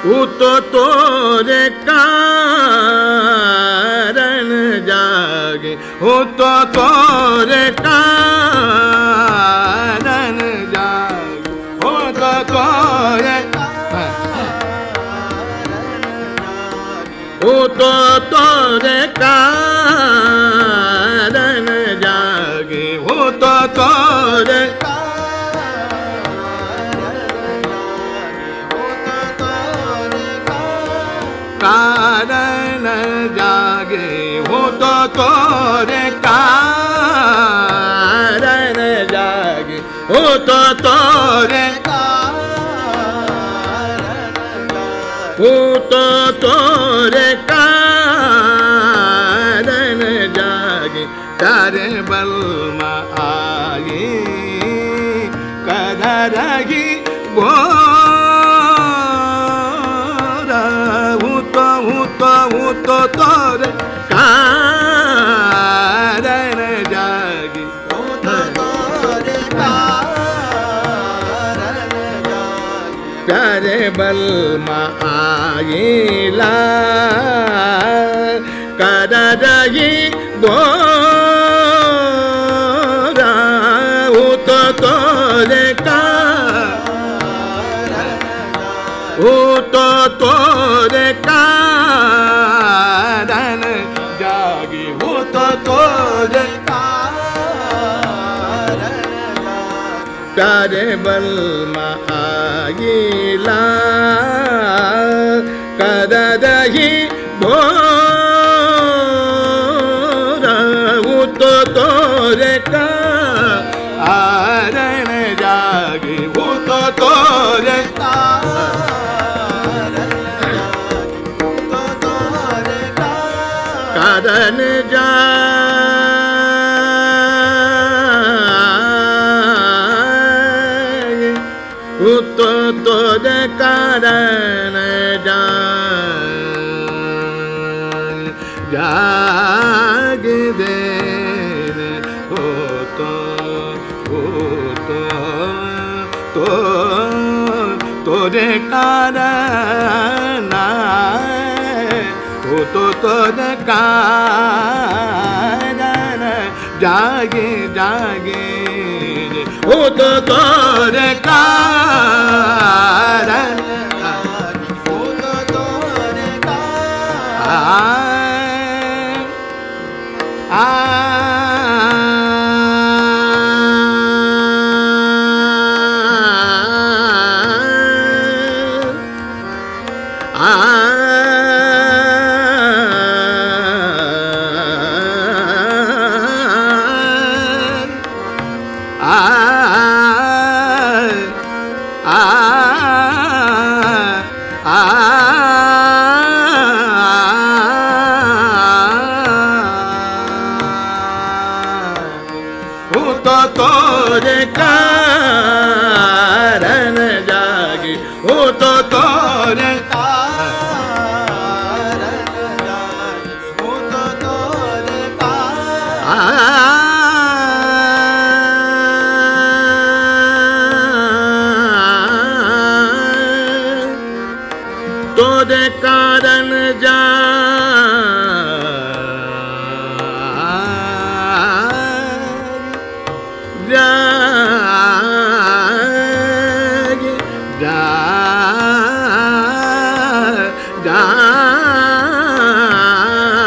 तो तोरे कारण जागे, हो तो तोरे कारण जागे, हो तो तोरे हो तो तोरे कारण जागे, हो तो तोरे कारण जागे, हो तो तोरे कारण जागे, हो तो तोरे हो तो तोरे कारण जागे, तारे बलमा आगे कदरगी वो तो तोरे कारण जागे, हो तो तोरे कारण जागे, प्यारे बलमा आगिला कदरगी बोरा, हो तो तोरे हो तो तोरे कारण जागे, हो तो तोरे कारण जागे, प्यारे बलमा आगिला कदरगी भोरा, हो तो तोरे कारण जागे, हो तो तोरे कारण जागे, हो तो तोरे कारण जागे दे, हो तो तोरे कारण, हो तो तोरे कारण जागे जागे, हो तो तोरे कारण, हो तो तोरे कारण तोरे कारण जागे, हो तो तोरे कारण जागे, हो तो तोरे तोरे कारण जागे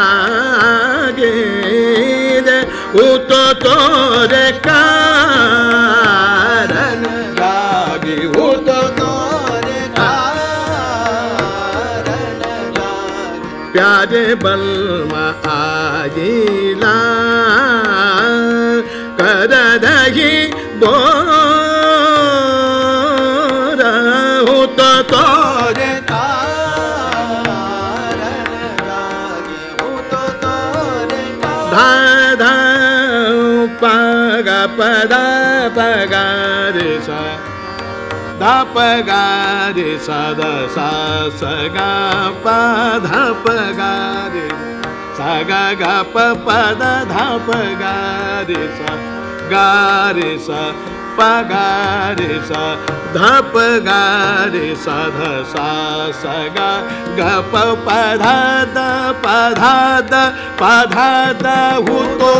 जागे रे, हो तो तोरे कारण जागे, हो तो तोरे कारण जागे, प्यारे बलमा आगिला कदरगी बोरा, हो तो तोरे कारण जागे, हो तो तोरे धा धा पगा पदा पगा रे सा धा पगा रे सा दा सा सा गा पा धा पगा रे सा गा गा प प दा धा पगा रे सा गा रे सा pa ga re sa dha pa ga re sa dha sa sa ga ga pa pa dha da pa dha da pa dha da hu to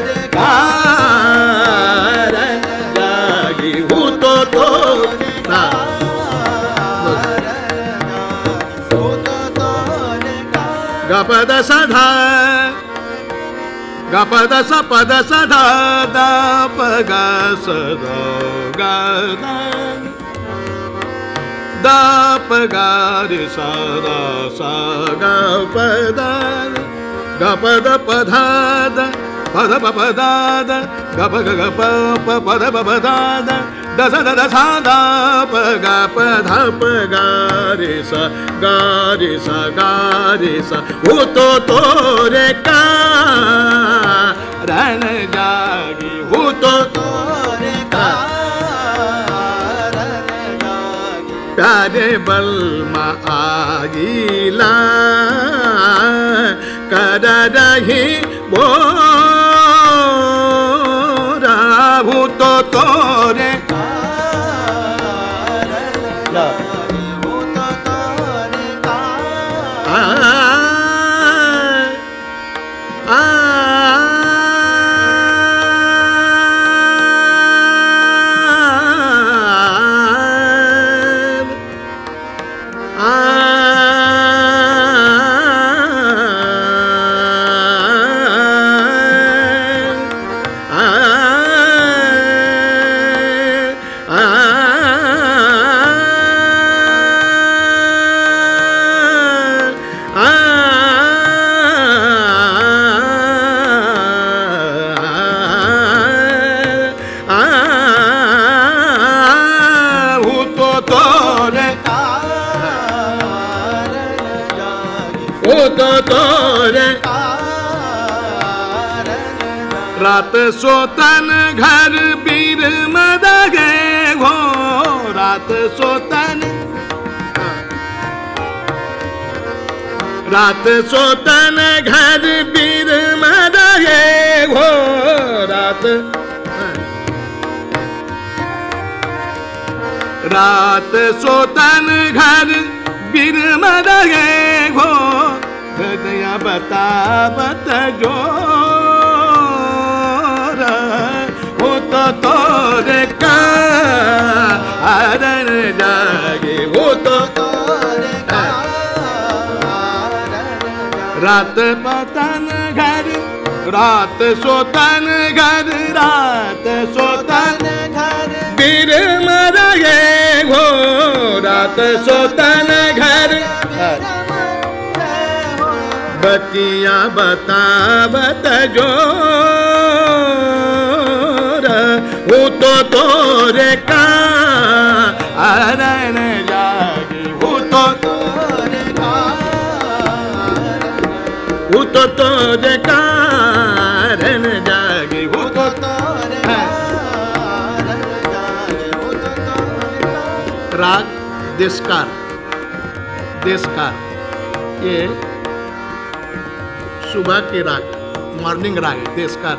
re ga re jagi hu to na ga pa da sa dha ga pa da sa dha da pa ga sa da ga da pa ga re sa da sa ga pa da ga pa da pa dha da pa da pa da da ga pa pa da pa da da sa da sa da pa dha pa ga re sa hu to re ka रण जागी hu to re ka रण जागी प्यारे बलमा आगिला कर रही बोरा hu to रे रात सोतन घर बीर मद गए हो रात सोतन घर बीर मद गए हो रात सोतन घर बीर मद गए हो दया बतावत जो तो रे का रण जागे वो तो रे का रात पतन घर रात सोतन घर बीर मर गए हो रात सोतन घर बतिया बतावत जो वो तो रे का रण जागी वो तो रे का रण जागी वो तो रे का राग देशकार ये सुबह के राग मॉर्निंग राग है देशकार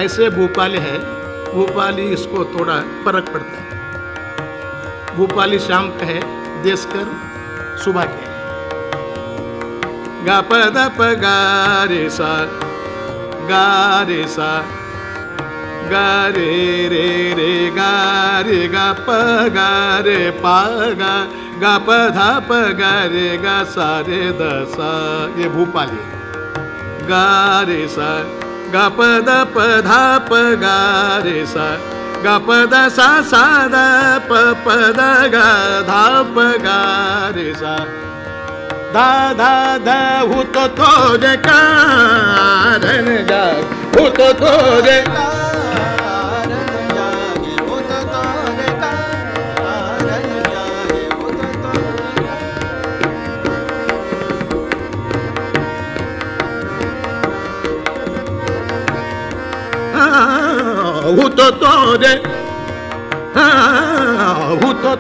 ऐसे भोपाली है भोपाली इसको थोड़ा फर्क पड़ता है भोपाली शाम का है देशकर सुबह के गा प द प गा रे सा गा रे रे रे गा प गा रे पा गा प धा प गा रे गा सा रे द सा ये भोपाली है गा रे सा गा प द प धा प गा रे सा गा प द सा सा द प प द गा धा प गा रे सा धा धा ध हु तो रे का रण जाग हु तो रे का रण जागे हु तो रे का रण जागे हु तो हु तो रे हु तो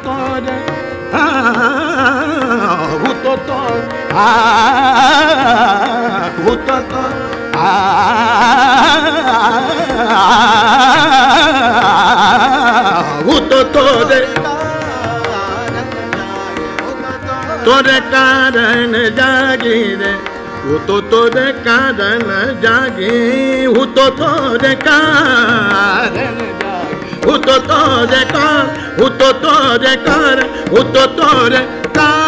रे हु तो हु तो हूँ तो तोरे तोरे कारण जागी रे, हूँ तो तोरे कारण जागी, हूँ तो तोरे कारण जागी, हूँ तो तोरे कारण, हूँ तो तोरे कारण, हूँ तो तोरे कारण